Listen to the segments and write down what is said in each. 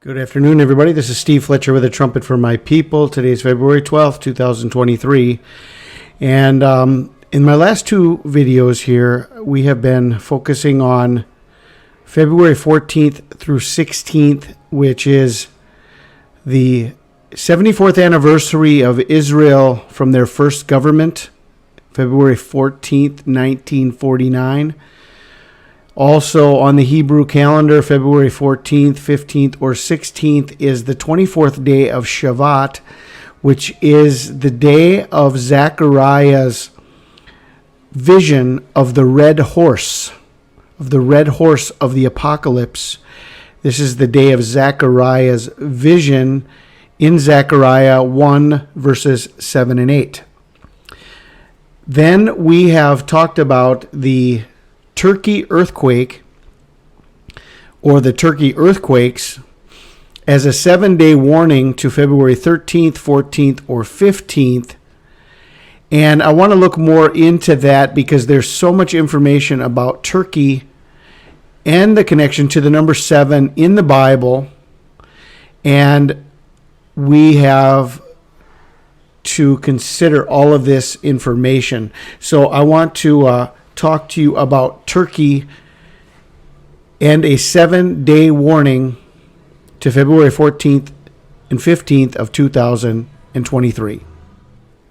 Good afternoon, everybody. This is Steve Fletcher with A Trumpet for My People. Today is February 12th, 2023. And in my last two videos here, we have been focusing on February 14th through 16th, which is the 74th anniversary of Israel from their first government, February 14th, 1949. Also on the Hebrew calendar, February 14th, 15th, or 16th is the 24th day of SHEVAT, which is the day of Zechariah's vision of the red horse, of the apocalypse. This is the day of Zechariah's vision in Zechariah 1, verses 7 and 8. Then we have talked about the Turkey earthquake, or the Turkey earthquakes, as a 7-day warning to February 13th, 14th, or 15th. And I want to look more into that because there's so much information about Turkey and the connection to the number 7 in the Bible. And we have to consider all of this information. So I want to talk to you about Turkey and a 7-day warning to February 14th and 15th of 2023.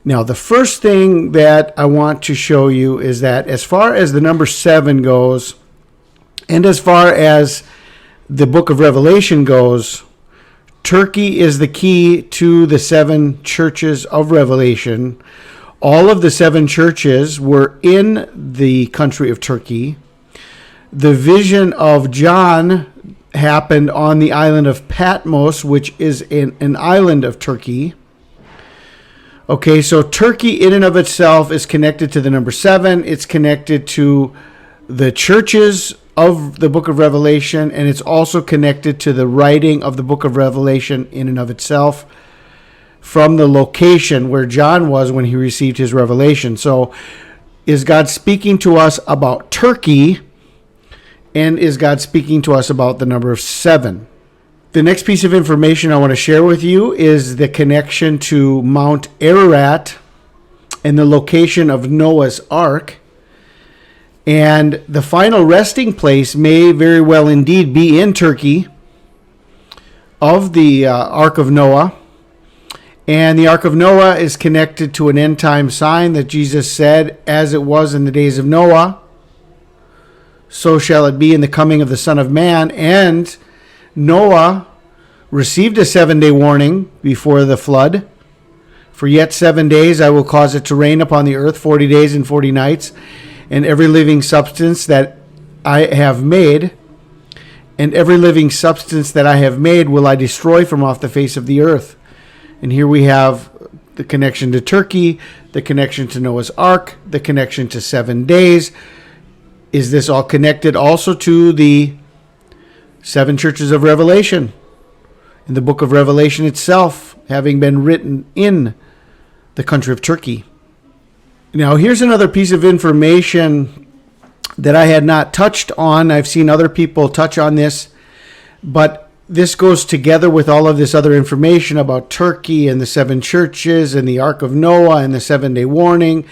Now, the first thing that I want to show you is that as far as the number 7 goes, and as far as the book of Revelation goes, Turkey is the key to the 7 churches of Revelation. All of the 7 churches were in the country of Turkey. The vision of John happened on the island of Patmos, which is an island of Turkey. Okay, so Turkey in and of itself is connected to the number 7. It's connected to the churches of the book of Revelation, and it's also connected to the writing of the book of Revelation in and of itself, from the location where John was when he received his revelation. So is God speaking to us about Turkey, and is God speaking to us about the number 7? The next piece of information I want to share with you is the connection to Mount Ararat and the location of Noah's Ark. And the final resting place may very well indeed be in Turkey of the Ark of Noah. And the Ark of Noah is connected to an end-time sign that Jesus said, as it was in the days of Noah, so shall it be in the coming of the Son of Man. And Noah received a 7-day warning before the flood. For yet 7 days I will cause it to rain upon the earth 40 days and 40 nights, and every living substance that I have made, will I destroy from off the face of the earth. And here we have the connection to Turkey, the connection to Noah's Ark, the connection to 7 days. Is this all connected also to the 7 churches of Revelation? In the book of Revelation itself, having been written in the country of Turkey. Now, here's another piece of information that I had not touched on. I've seen other people touch on this, but this goes together with all of this other information about Turkey and the 7 churches and the Ark of Noah and the 7-day warning.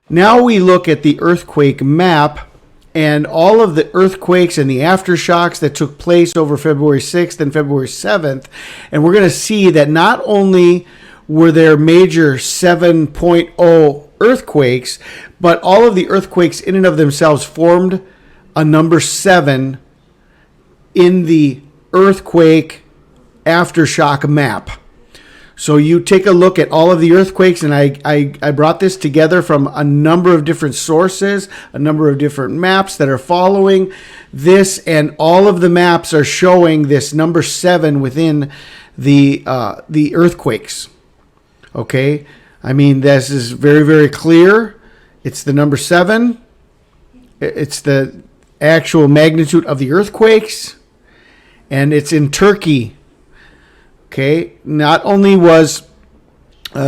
Now we look at the earthquake map and all of the earthquakes and the aftershocks that took place over February 6th and February 7th. And we're going to see that not only were there major 7.0 earthquakes, but all of the earthquakes in and of themselves formed a number 7 in the earthquake aftershock map. So you take a look at all of the earthquakes, and I brought this together from a number of different sources, a number of different maps that are following this, and all of the maps are showing this number 7 within the earthquakes. Okay, I mean, this is very, very clear. It's the number 7. It's the actual magnitude of the earthquakes. And it's in Turkey. Okay, not only was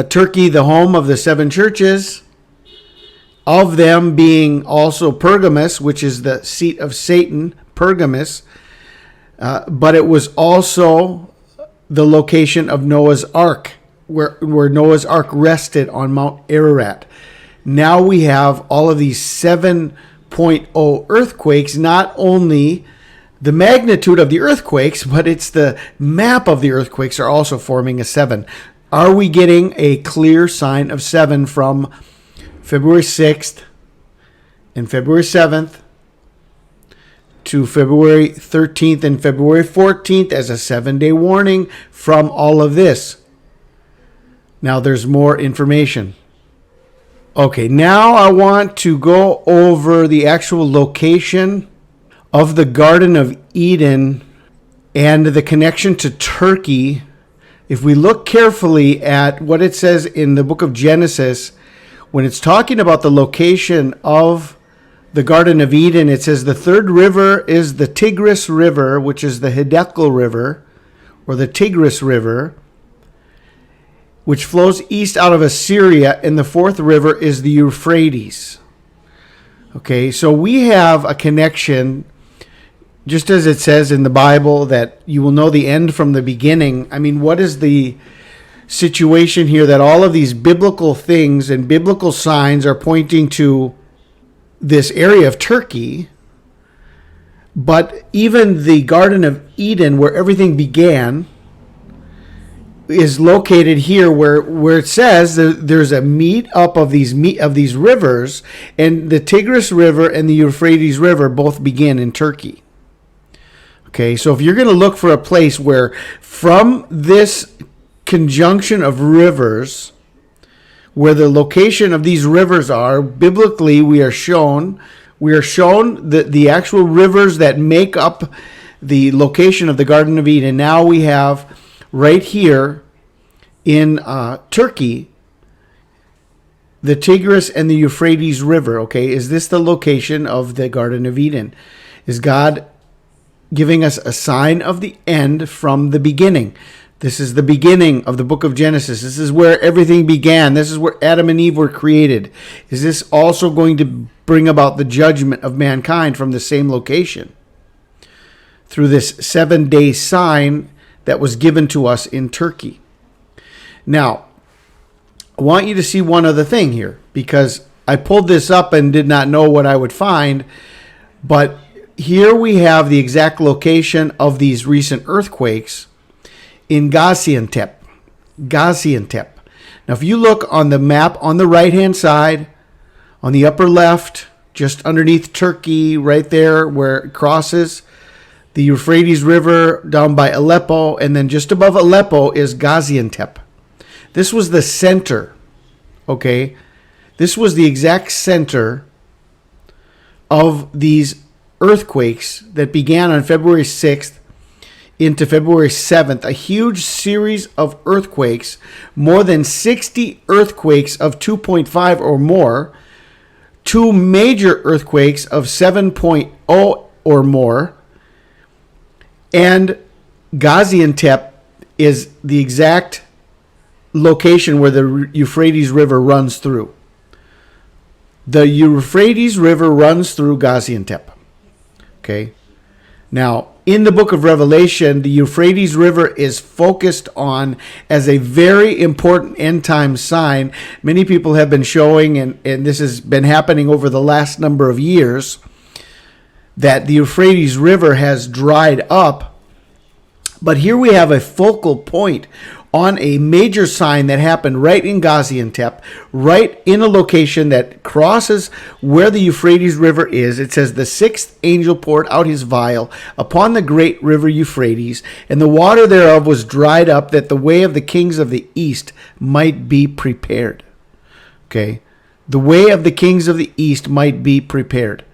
Turkey the home of the 7 churches, of them being also Pergamus, which is the seat of Satan, Pergamus, but it was also the location of Noah's Ark, where Noah's Ark rested on Mount Ararat. Now we have all of these 7.0 earthquakes, not only the magnitude of the earthquakes, but it's the map of the earthquakes are also forming a 7. Are we getting a clear sign of 7 from February 6th and February 7th to February 13th and February 14th as a 7-day warning from all of this? Now there's more information. Okay, now I want to go over the actual location of the Garden of Eden and the connection to Turkey. If we look carefully at what it says in the book of Genesis, when it's talking about the location of the Garden of Eden, it says the third river is the Tigris River, which is the Hiddekel River, or the Tigris River, which flows east out of Assyria, and the fourth river is the Euphrates. Okay, so we have a connection, just as it says in the Bible that you will know the end from the beginning. I mean, what is the situation here that all of these biblical things and biblical signs are pointing to this area of Turkey, but even the Garden of Eden, where everything began, is located here, where it says there's a meet up of these rivers, and the Tigris River and the Euphrates River both begin in Turkey. Okay, so if you're going to look for a place where from this conjunction of rivers, where the location of these rivers are, biblically we are shown the actual rivers that make up the location of the Garden of Eden. Now we have right here in Turkey, the Tigris and the Euphrates River. Okay, is this the location of the Garden of Eden? Is God giving us a sign of the end from the beginning? This is the beginning of the book of Genesis. This is where everything began. This is where Adam and Eve were created. Is this also going to bring about the judgment of mankind from the same location through this 7-day sign that was given to us in Turkey? Now, I want you to see one other thing here, because I pulled this up and did not know what I would find, but here we have the exact location of these recent earthquakes in Gaziantep. Gaziantep. Now, if you look on the map on the right-hand side, on the upper left, just underneath Turkey, right there where it crosses the Euphrates River down by Aleppo, and then just above Aleppo is Gaziantep. This was the center, okay? This was the exact center of these earthquakes that began on February 6th into February 7th, a huge series of earthquakes, more than 60 earthquakes of 2.5 or more, 2 major earthquakes of 7.0 or more, and Gaziantep is the exact location where the Euphrates River runs through. The Euphrates River runs through Gaziantep. Okay. Now, in the book of Revelation, the Euphrates River is focused on as a very important end time sign. Many people have been showing, and this has been happening over the last number of years, that the Euphrates River has dried up. But here we have a focal point on a major sign that happened right in Gaziantep, right in a location that crosses where the Euphrates River is. It says, the sixth angel poured out his vial upon the great river Euphrates, and the water thereof was dried up, that the way of the kings of the east might be prepared. Okay? The way of the kings of the east might be prepared.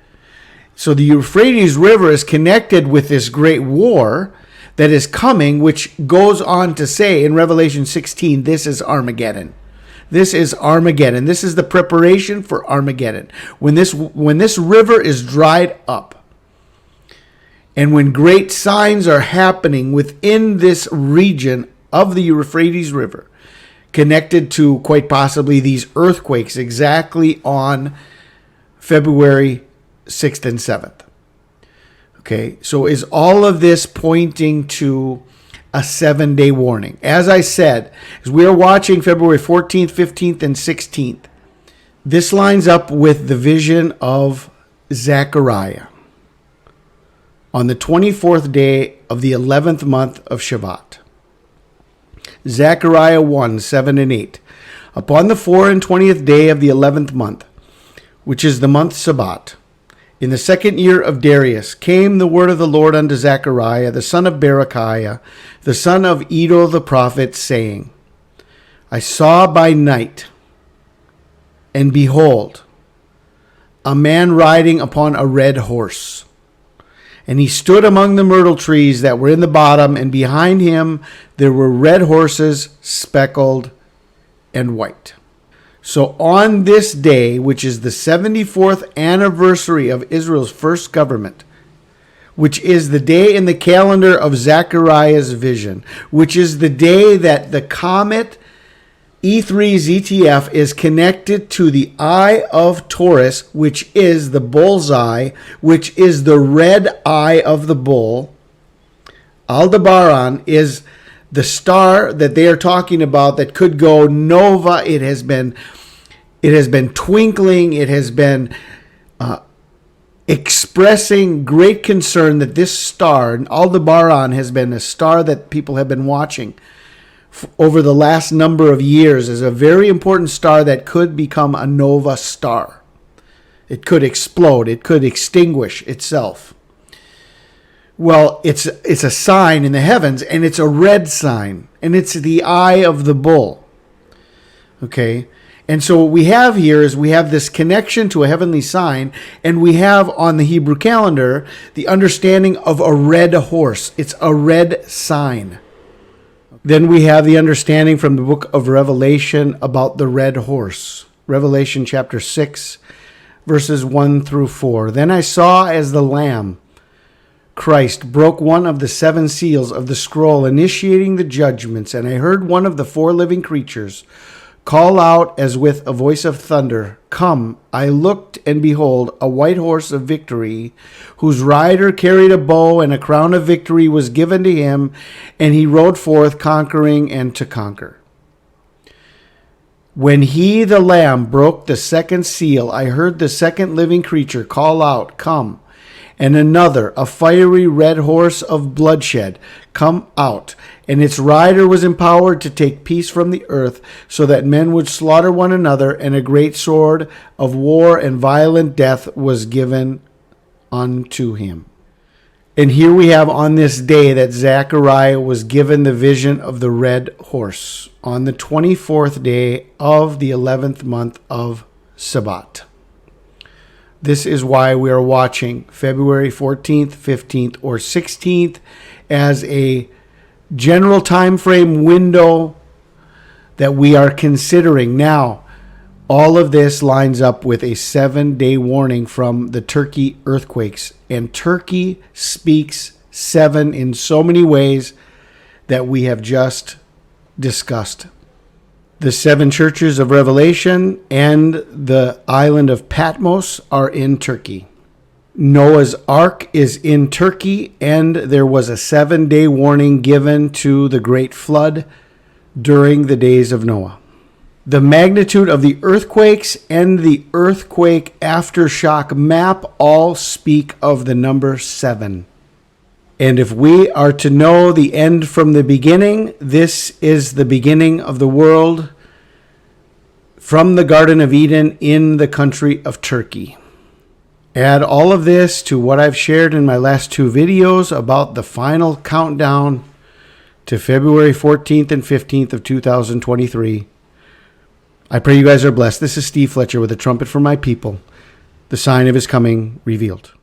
So the Euphrates River is connected with this great war that is coming, which goes on to say in Revelation 16, this is Armageddon. This is Armageddon. This is the preparation for Armageddon. When this river is dried up, and when great signs are happening within this region of the Euphrates River, connected to quite possibly these earthquakes exactly on February 6th and 7th. Okay, so is all of this pointing to a 7-day warning? As I said, as we are watching February 14th, 15th, and 16th, this lines up with the vision of Zechariah on the 24th day of the 11th month of SHEVAT. Zechariah 1, 7 and 8. Upon the 24th day of the 11th month, which is the month Sabbat, in the second year of Darius, came the word of the Lord unto Zechariah, the son of Berechiah, the son of Iddo the prophet, saying, I saw by night, and behold, a man riding upon a red horse. And he stood among the myrtle trees that were in the bottom, and behind him there were red horses, speckled and white. So on this day, which is the 74th anniversary of Israel's first government, which is the day in the calendar of Zechariah's vision, which is the day that the comet E3 ZTF is connected to the eye of Taurus, which is the bull's eye, which is the red eye of the bull. Aldebaran is the star that they are talking about that could go nova. It has been twinkling. It has been expressing great concern that this star, Aldebaran, has been a star that people have been watching over the last number of years, as a very important star that could become a nova star. It could explode. It could extinguish itself. Well, it's a sign in the heavens, and it's a red sign, and it's the eye of the bull. Okay? And so what we have here is we have this connection to a heavenly sign, and we have on the Hebrew calendar the understanding of a red horse. It's a red sign. Then we have the understanding from the book of Revelation about the red horse. Revelation chapter 6, verses 1 through 4. Then I saw as the Lamb, Christ, broke one of the 7 seals of the scroll, initiating the judgments, and I heard one of the 4 living creatures call out as with a voice of thunder, Come! I looked, and behold, a white horse of victory, whose rider carried a bow, and a crown of victory was given to him, and he rode forth conquering and to conquer. When he, the Lamb, broke the 2nd seal, I heard the 2nd living creature call out, Come! And another, a fiery red horse of bloodshed, come out, and its rider was empowered to take peace from the earth, so that men would slaughter one another, and a great sword of war and violent death was given unto him. And here we have on this day that Zechariah was given the vision of the red horse on the 24th day of the 11th month of Sabbat. This is why we are watching February 14th, 15th, or 16th as a general time frame window that we are considering. Now, all of this lines up with a 7-day warning from the Turkey earthquakes. And Turkey speaks 7 in so many ways that we have just discussed. The 7 churches of Revelation and the island of Patmos are in Turkey. Noah's Ark is in Turkey, and there was a 7-day warning given to the great flood during the days of Noah. The magnitude of the earthquakes and the earthquake aftershock map all speak of the number 7. And if we are to know the end from the beginning, this is the beginning of the world from the Garden of Eden in the country of Turkey. Add all of this to what I've shared in my last 2 videos about the final countdown to February 14th and 15th of 2023. I pray you guys are blessed. This is Steve Fletcher with a trumpet for my people, the sign of his coming revealed.